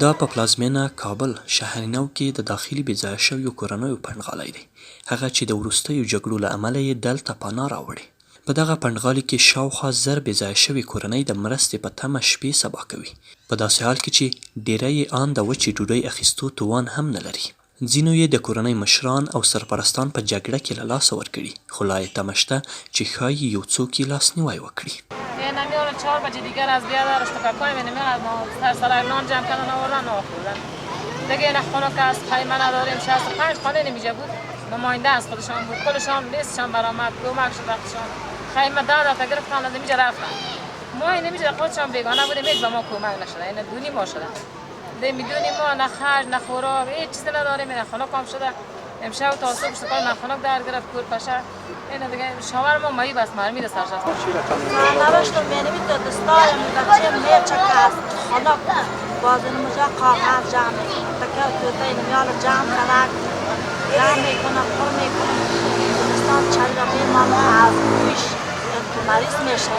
دا په پلازمینه کابل شهرنو کې د داخلي بېځایه شویو کورنیو پنډغالی دی، هغه چې د وروستیو جګړو له امله یې دلته پناه راوړې. په دغه پنډغالي کې شاوخوا 1000 بېځایه شوي کورنۍ د مرستې په تمه شپې سبا کوي، په داسې حال کې چې ډیری یې ان د وچې ډوډۍ اخیستو توان هم نه لري. ځینو یې د کورنۍ مشران او سرپرستان په جګړه کې له لاسه ورکړي، خو لا یې تمه شته چې ښایي یو څوک یې لاسنیوی وکړي. نمیارن 4 بجه دیگر از بیادر استکاکای می نمیاد ما سر سرای نان جمع کردن آوردن آخوردن دیگه این خونه که از خیمه نداریم 65 خانه نمیجه بود نماینده از خودشان بود کلشان لیستشان برآمد کمک شد وقتشان خیمه 10 دفعه گرفتن نمیجه رفتن ما این نمیجه خودشان بیگانه بودیم هیچ به ما کمک نشده این دونی ما شده ده میدونی ما نه خرج نه خوراک هیچ چیزی نداریم این خونه کام شده امشب تا صبح شکل نخونک در گرفت کور پشه اینه دیگه شاور ما مایی بس مرمی دستش هست نوشتم می‌نویسم تا دستایم بچه میچه کاست خونک بازن مجا کاغذ جمع میکنم تکه توتای نمیال جمع کنک جمع میکنم پر میکنم دستان چند میمانم از گوش مریض میشه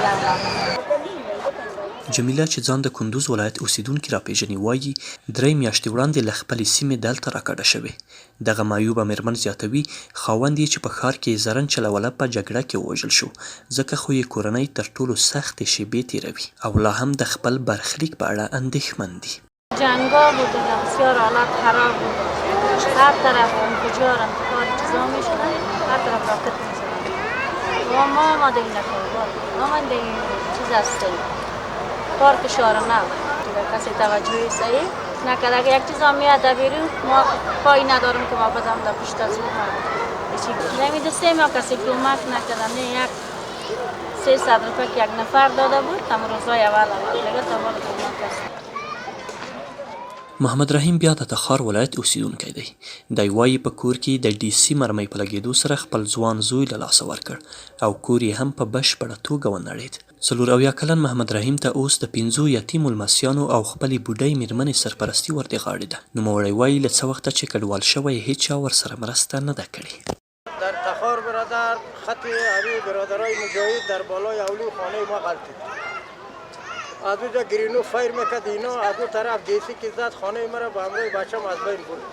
جمیله چې ځان د کندوز ولایت اوسیدونکې راپېژني وایي 3 میاشتې وړاندې له خپلې سیمې دلته راکډه شوې. دغه معیوبه مېرمن زیاتوي خاوند یې چې په ښار کې زرن چلوله په جګړه کې ووژل شو، ځکه خو یې کورنۍ تر ټولو سختې شېبې تېروي او لا هم د خپل برخلیک په اړه اندېښمن دي. جنگا بود بسیار حالت خراب بود هر طرف انفجار انتقال چیزا میشدن هر طرف راکت میزدن و ما دیگه نکنیم ما دیگه چیز هستیم کار کشاره نبود کسی توجهی صحیح نکرد اگه یک چیز هم میاد بیرون ما پایی ندارم که ما بدم در پشت از اون نمیدستیم یا کسی کمک نکردم نه یک 300 روپه که یک نفر داده بود تم روزای اول دیگه تا بالا کمک است. محمد رحیم بیا د تخار ولایت اوسیدونکی دی. دی وایي په کور کې د ډي سي مرمۍ په لګېدو سره خپل ځوان زوی له لاسه ورکړ او کور یې هم په بشپړه توګه ونړېد. 74 کلن محمد رحیم ته اوس د 5 یتیمو لمسیانو او خپلې بوډۍ مېرمنې سرپرستي ور د غاړې ده. نوموړی وایي له څه وخته چې کډوال شوی هیچ چا ورسره مرسته نه ده کړې. در تخار برادر خط همی برادرای مجاهد در بالای اولو خانه ما غلطید از اونجا گرینو فایر میکرد اینا از اون طرف دیسی که زد خانه مرا با همراه بچم از بین برد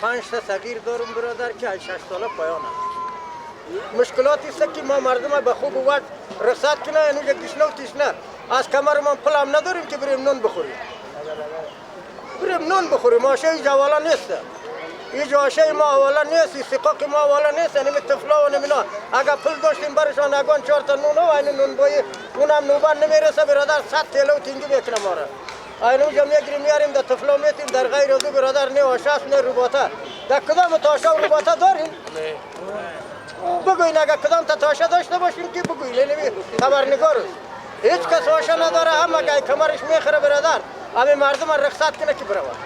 5 تا صغیر دارم برادر که 6 ساله پایان است مشکلاتی است که ما مردم به خوب وقت رسد کنه اینجا گشنه و تشنه از کمر ما پل هم نداریم که بریم نون بخوریم آشه ای جوالا نیست این جاشه ما اولا نیست استقاق ما اولا نیست نمی طفلا و نمینا اگر پل داشتیم برشان اگان 4 تا نون و این نون بایی اونم نوبان نمیرسه برادر 100 تیلو تینگی میکنه ماره اینجا میگیریم میاریم در طفلا میتیم در غیر از برادر نه آشاس نه روباته در کدام تاشا و روباته داریم؟ بگوین اگر کدام تاشا داشته باشیم که بگوین نمی خبرنگار هیچ کس آشا نداره هم اگر کمرش میخره برادر همه مردم رخصت کنه که برود.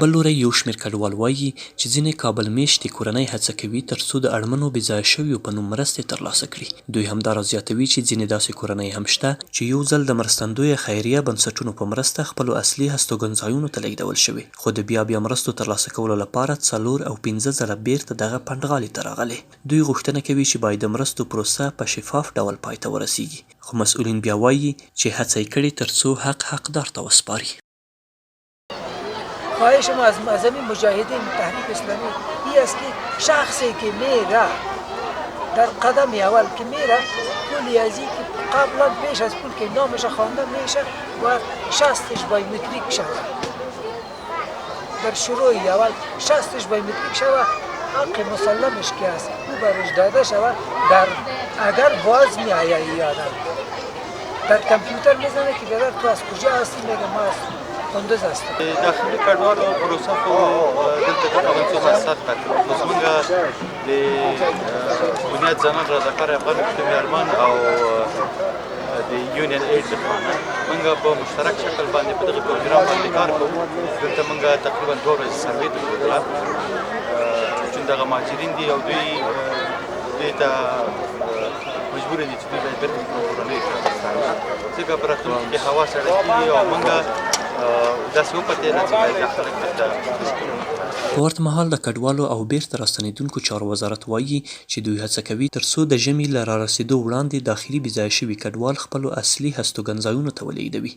بل لوری یو شمېر کډوال وایي چې ځینې کابل میشتې کورنۍ هڅه کوي تر څو د اړمنو بېځایه شویو په نوم مرستې ترلاسه کړي. دوی همداراز زیاتوي چې ځینې داسې کورنۍ هم شته چې یو ځل د مرستندویه خیریه بنسټونو په مرسته خپلو اصلي هستوګنځایونو ته لیږدول شوي، خو د بیا مرستو ترلاسه کولو لپاره 4 او 5 ځله بیرته دغه پنډغالي ته راغلي. دوی غوښتنه کوي چې باید د مرستو پروسه په شفاف ډول پای ته ورسیږي، خو مسؤلین بیا وایي چې هڅه یې کړې تر څو حق حقدار ته وسپاري. خواهش ما از همین مجاهدین تحریک اسلامی این است که شخصی که میره در قدم اول که میره پولی ازی که قبلا پیش از پول که نامش خوانده میشه و شستش بایومتریک شود در شروع اول شستش بایومتریک شود حق مسلمش که است او برش داده شود در اگر باز می آید یادم در کامپیوتر میزنه که بیادر تو از کجا هستی میگه ما کندوز هستم. داخلي کډوالو پروسه خو دلته د افغانستان مؤسسات کړي اوس موږ د بنیاد زنان رضاکار افغان کډوالان او د یونین ایډ موږ په مشترک شکل باندې په دغه پروګرام باندې کار کوو. دلته موږ تقریبا 2 ورځې سروې درلوده چې دغه مهاجرین دي او دوی ته مجبور دي چې دوی باید بیرته خپلو کورنیو ته راستانه شي ځکه په راتلونکي کې هوا سړه کېږي او موږ داسې وپتېله چې باید دا خلک دلته په ورته مهال د کډوالو او بیرته راستنېدونکو چارو وزارت وایي چې دوی هڅه کوي ترڅو د ژمي له رارسېدو وړاندې داخلي بېځایه شوي کډوال خپلو اصلي هستوګنځایونو ته ولېږدوي.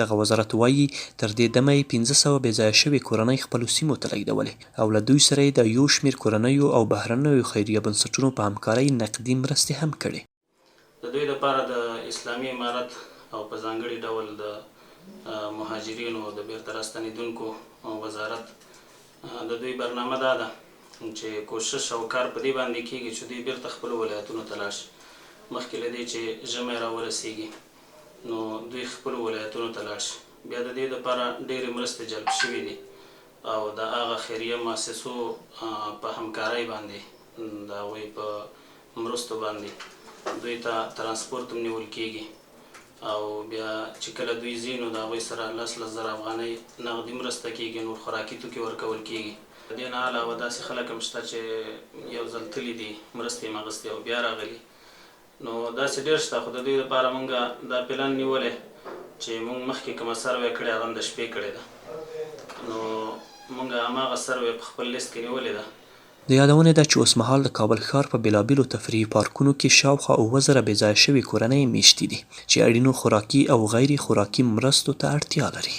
دغه وزارت وایي تر دې دمه یې 1500 بېځایه شوې کورنۍ خپلو سیمو ته لېږدولې او له دوی سره یې د یو شمېر کورنیو او بهرنیو خیریه بنسټونو په همکارۍ نقدي مرستې هم کړې. د دوی لپاره د اسلامي امارت او په ځانګړي ډول د مهاجرینو د بیرته راستنېدونکو وزارت د دوی برنامه دا ده چې کوشش او کار په دې باندې کېږي چې دوی بیرته خپلو ولایتونو ته لاړ شي. مخکې له دې چې ژمی راورسېږي نو دوی خپلو ولایتونو ته لاړ شي. بیا د دې دپاره ډېرې مرستې جلب شوي دي او د هغه خیریه مؤسسو په همکارۍ باندې د هغوی په مرستو باندې دوی ته ترانسپورت هم نیول کېږي او بیا چې کله دوی ځي نو د هغوی سره 10,000 افغانۍ نغدي مرسته کېږي، نور خوراکي توکي ورکول کېږي. د دې نه علاوه داسې خلک هم شته چې یو ځل تللي دي مرستې یې اخیستې او بیا راغلي، نو داسې ډېر شته. خو د دوی لپاره موږ دا پلان نیولی چې موږ مخکې کومه سروې کړې هغه هم د شپې کړې ده، نو موږ هماغه سروې په خپل لیست کې نیولې ده. د یادونې ده چې اوسمهال د کابل ښار په بېلابېلو تفریحي پارکونو کې شاوخوا 7,000 بېځایه شوې کورنۍ میشتې دي چې اړینو خوراکي او غیر خوراکي مرستو ته اړتیا لري.